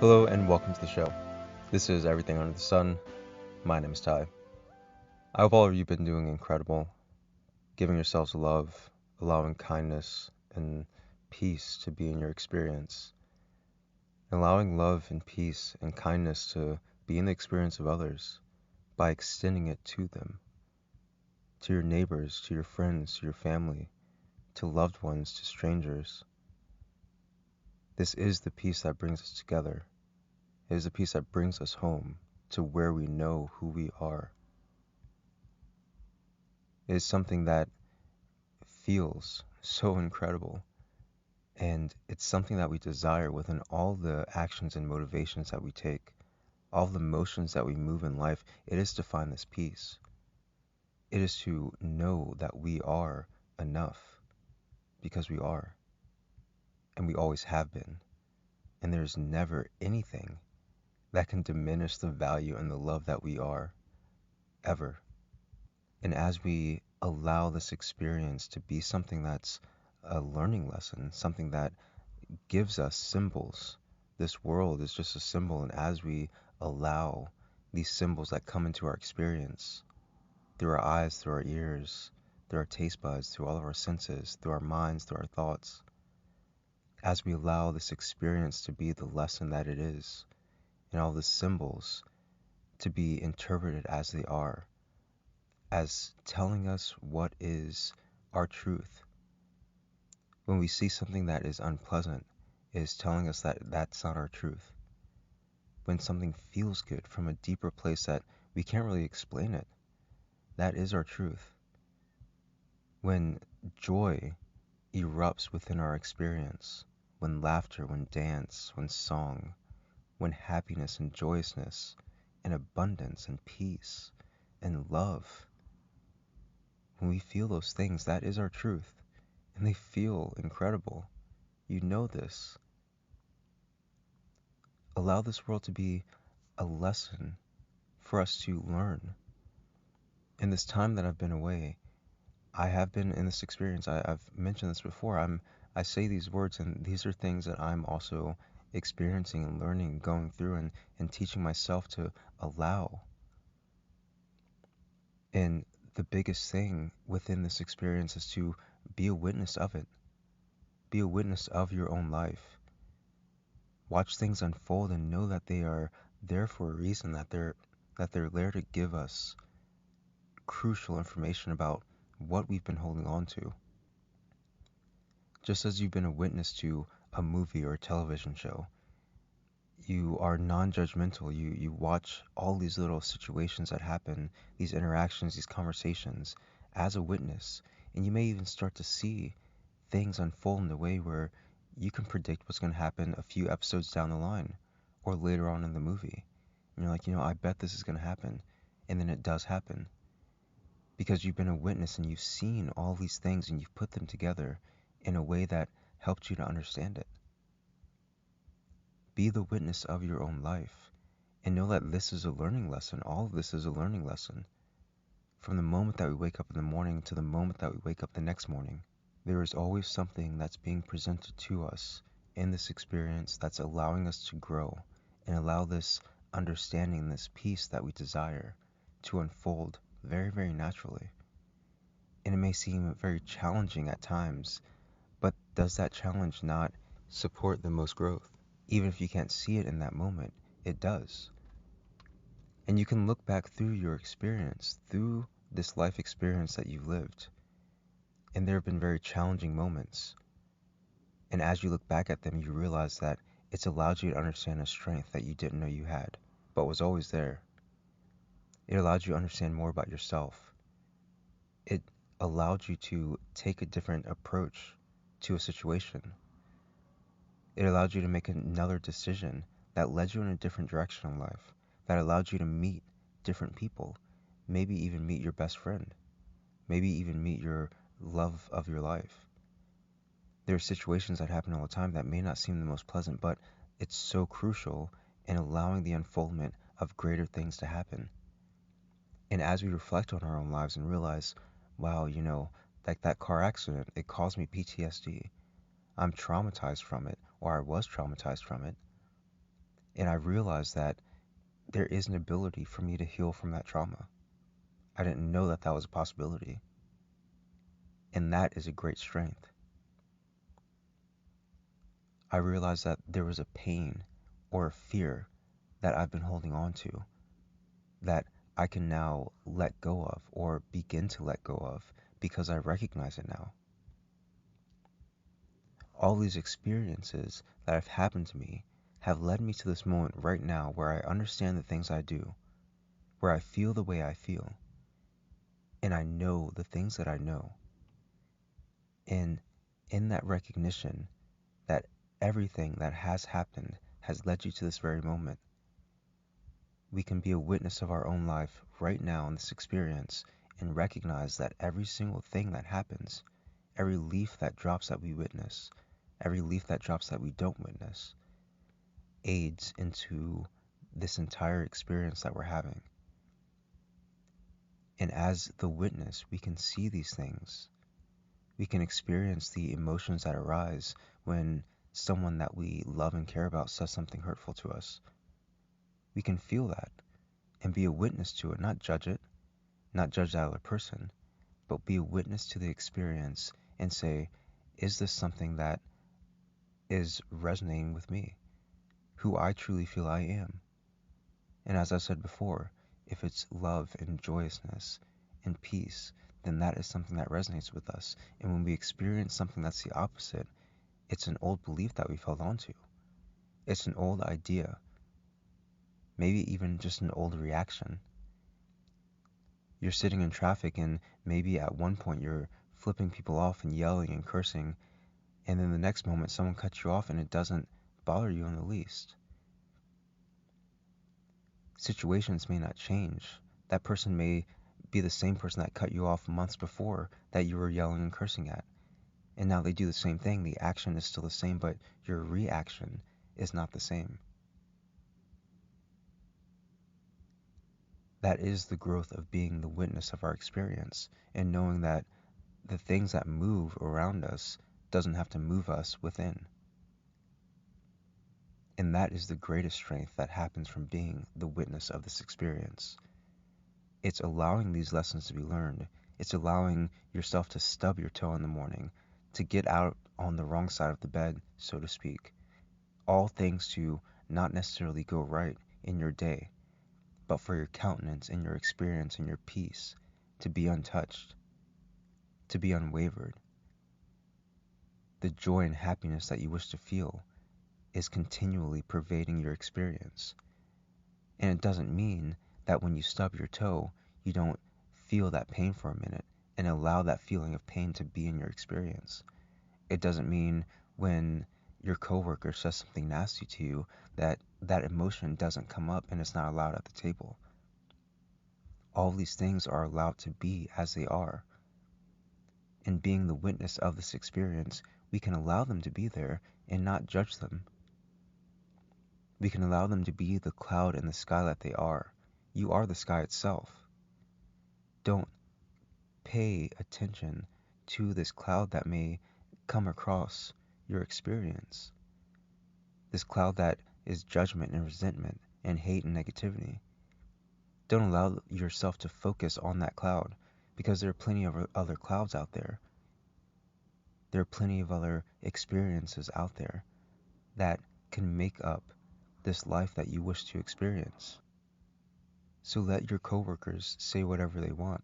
Hello and welcome to the show. This is Everything Under the Sun. My name is Ty. I hope all of you have been doing incredible, giving yourselves love, allowing kindness and peace to be in your experience, allowing love and peace and kindness to be in the experience of others by extending it to them, to your neighbors, to your friends, to your family, to loved ones, to strangers. This is the peace that brings us together. It is the peace that brings us home to where we know who we are. It is something that feels so incredible, and it's something that we desire within all the actions and motivations that we take, all the motions that we move in life. It is to find this peace. It is to know that we are enough because we are, and we always have been, and there's never anything that can diminish the value and the love that we are, ever. And as we allow this experience to be something that's a learning lesson, something that gives us symbols. This world is just a symbol, and as we allow these symbols that come into our experience through our eyes, through our ears, through our taste buds, through all of our senses, through our minds, through our thoughts, as we allow this experience to be the lesson that it is, and all the symbols to be interpreted as they are, as telling us what is our truth. When we see something that is unpleasant, it is telling us that that's not our truth. When something feels good from a deeper place that we can't really explain it, that is our truth. When joy erupts within our experience, when laughter, when dance, when song, when happiness and joyousness and abundance and peace and love, when we feel those things, that is our truth. And they feel incredible. You know this. Allow this world to be a lesson for us to learn. In this time that I've been away, I have been in this experience. I've mentioned this before. I say these words, and these are things that I'm also experiencing and learning, going through, and teaching myself to allow. And the biggest thing within this experience is to be a witness of it. Be a witness of your own life. Watch things unfold and know that they are there for a reason, that they're there to give us crucial information about what we've been holding on to. Just as you've been a witness to a movie or a television show, you are non-judgmental. You watch all these little situations that happen, these interactions, these conversations, as a witness, and you may even start to see things unfold in a way where you can predict what's going to happen a few episodes down the line or later on in the movie. And you're like, I bet this is going to happen. And then it does happen because you've been a witness and you've seen all these things and you've put them together in a way that helped you to understand it. Be the witness of your own life and know that this is a learning lesson. All of this is a learning lesson. From the moment that we wake up in the morning to the moment that we wake up the next morning, there is always something that's being presented to us in this experience that's allowing us to grow and allow this understanding, this peace that we desire to unfold very, very naturally. And it may seem very challenging at times, but does that challenge not support the most growth? Even if you can't see it in that moment, it does. And you can look back through your experience, through this life experience that you've lived, and there have been very challenging moments. And as you look back at them, you realize that it's allowed you to understand a strength that you didn't know you had, but was always there. It allowed you to understand more about yourself. It allowed you to take a different approach to a situation. It allowed you to make another decision that led you in a different direction in life, that allowed you to meet different people, maybe even meet your best friend, maybe even meet your love of your life. There are situations that happen all the time that may not seem the most pleasant, but it's so crucial in allowing the unfoldment of greater things to happen. And as we reflect on our own lives and realize, wow, like that car accident, it caused me PTSD. I'm traumatized from it, or I was traumatized from it. And I realized that there is an ability for me to heal from that trauma. I didn't know that that was a possibility. And that is a great strength. I realized that there was a pain or a fear that I've been holding on to that I can now let go of or begin to let go of because I recognize it now. All these experiences that have happened to me have led me to this moment right now where I understand the things I do, where I feel the way I feel, and I know the things that I know. And in that recognition that everything that has happened has led you to this very moment, we can be a witness of our own life right now in this experience and recognize that every single thing that happens, every leaf that drops that we witness, every leaf that drops that we don't witness, aids into this entire experience that we're having. And as the witness, we can see these things. We can experience the emotions that arise when someone that we love and care about says something hurtful to us. We can feel that and be a witness to it, not judge it, not judge that other person, but be a witness to the experience and say, is this something that is resonating with me, who I truly feel I am? And as I said before, if it's love and joyousness and peace, then that is something that resonates with us. And when we experience something that's the opposite, it's an old belief that we've held on to. It's an old idea, maybe even just an old reaction. You're sitting in traffic and maybe at one point you're flipping people off and yelling and cursing, and then the next moment someone cuts you off and it doesn't bother you in the least. Situations may not change. That person may be the same person that cut you off months before that you were yelling and cursing at. And now they do the same thing. The action is still the same, but your reaction is not the same. That is the growth of being the witness of our experience and knowing that the things that move around us doesn't have to move us within. And that is the greatest strength that happens from being the witness of this experience. It's allowing these lessons to be learned. It's allowing yourself to stub your toe in the morning, to get out on the wrong side of the bed, so to speak. All things to not necessarily go right in your day, but for your countenance and your experience and your peace to be untouched, to be unwavered. The joy and happiness that you wish to feel is continually pervading your experience. And it doesn't mean that when you stub your toe, you don't feel that pain for a minute and allow that feeling of pain to be in your experience. It doesn't mean when your coworker says something nasty to you that that emotion doesn't come up and it's not allowed at the table. All these things are allowed to be as they are. And being the witness of this experience, we can allow them to be there and not judge them. We can allow them to be the cloud in the sky that they are. You are the sky itself. Don't pay attention to this cloud that may come across your experience. This cloud that is judgment and resentment and hate and negativity. Don't allow yourself to focus on that cloud because there are plenty of other clouds out there. There are plenty of other experiences out there that can make up this life that you wish to experience. So let your coworkers say whatever they want.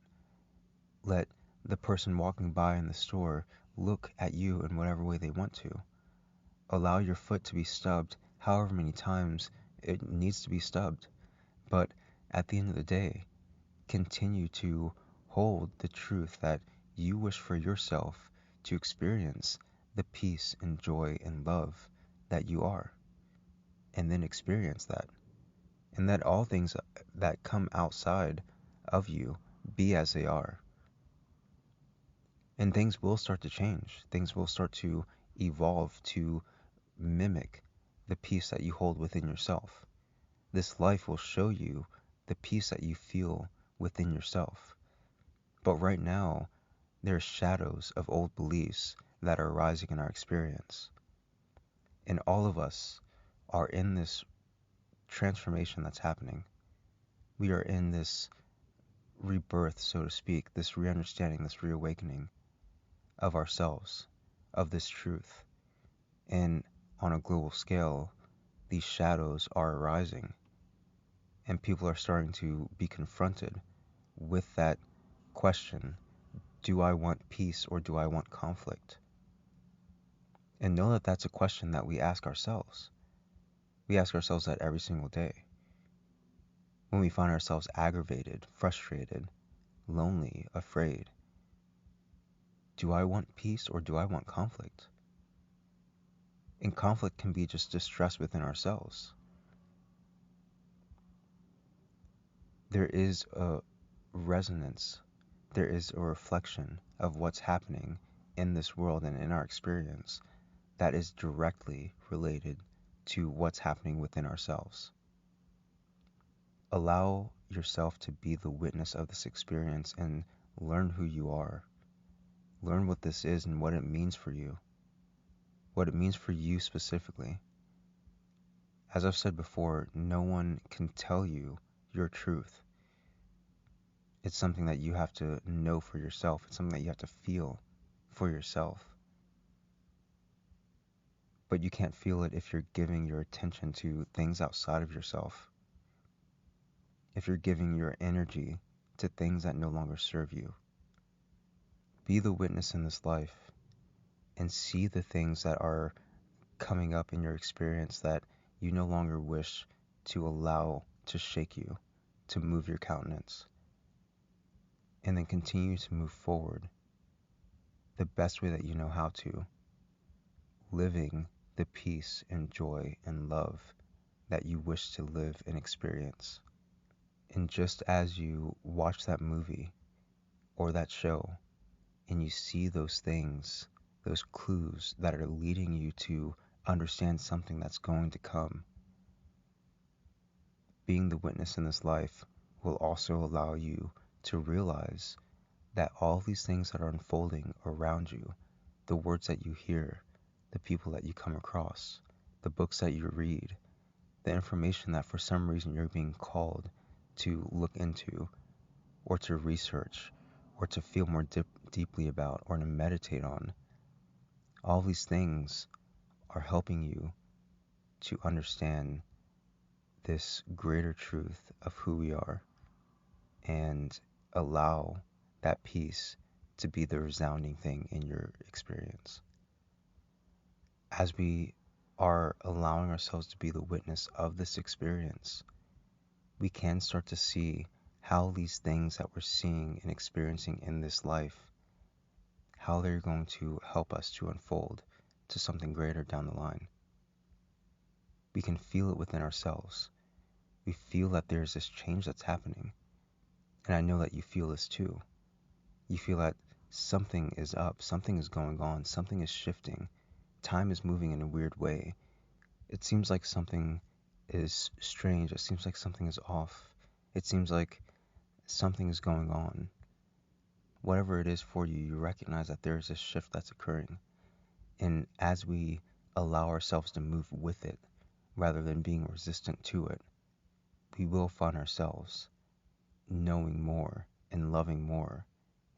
Let the person walking by in the store look at you in whatever way they want to. Allow your foot to be stubbed however many times it needs to be stubbed. But at the end of the day, continue to hold the truth that you wish for yourself to experience the peace and joy and love that you are. And then experience that. And let all things that come outside of you be as they are. And things will start to change. Things will start to evolve to mimic the peace that you hold within yourself. This life will show you the peace that you feel within yourself. But right now, there are shadows of old beliefs that are arising in our experience. And all of us are in this transformation that's happening. We are in this rebirth, so to speak, this re-understanding, this reawakening of ourselves, of this truth. And on a global scale, these shadows are arising, and people are starting to be confronted with that question: do I want peace or do I want conflict? And know that that's a question that we ask ourselves. We ask ourselves that every single day. When we find ourselves aggravated, frustrated, lonely, afraid, do I want peace or do I want conflict? And conflict can be just distress within ourselves. There is a resonance, there is a reflection of what's happening in this world and in our experience that is directly related to what's happening within ourselves. Allow yourself to be the witness of this experience and learn who you are. Learn what this is and what it means for you. What it means for you specifically. As I've said before, no one can tell you your truth. It's something that you have to know for yourself. It's something that you have to feel for yourself. But you can't feel it if you're giving your attention to things outside of yourself. If you're giving your energy to things that no longer serve you. Be the witness in this life and see the things that are coming up in your experience that you no longer wish to allow to shake you, to move your countenance. And then continue to move forward the best way that you know how to, living the peace and joy and love that you wish to live and experience. And just as you watch that movie or that show and you see those things, those clues that are leading you to understand something that's going to come, being the witness in this life will also allow you to realize that all these things that are unfolding around you, the words that you hear, the people that you come across, the books that you read, the information that for some reason you're being called to look into or to research or to feel more deeply about or to meditate on, all these things are helping you to understand this greater truth of who we are and allow that peace to be the resounding thing in your experience. As we are allowing ourselves to be the witness of this experience, we can start to see how these things that we're seeing and experiencing in this life, how they're going to help us to unfold to something greater down the line. We can feel it within ourselves. We feel that there's this change that's happening. And I know that you feel this too. You feel that something is up, something is going on, something is shifting. Time is moving in a weird way. It seems like something is strange. It seems like something is off. It seems like something is going on. Whatever it is for you, you recognize that there is a shift that's occurring. And as we allow ourselves to move with it, rather than being resistant to it, we will find ourselves knowing more and loving more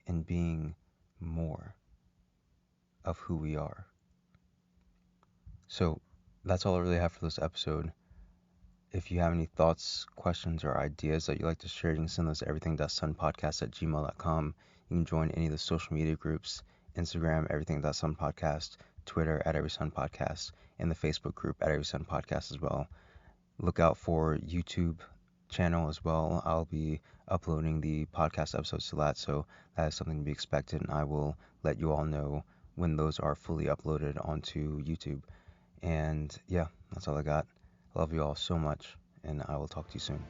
and being more of who we are. So that's all I really have for this episode. If you have any thoughts, questions, or ideas that you'd like to share, you can send those to everything.sunpodcast@gmail.com. You can join any of the social media groups, Instagram, everything.sunpodcast, Twitter @everysunpodcast, and the Facebook group @everysunpodcast as well. Look out for YouTube channel as well. I'll be uploading the podcast episodes to that, so that is something to be expected, and I will let you all know when those are fully uploaded onto YouTube. And yeah, that's all I got. I love you all so much, and I will talk to you soon.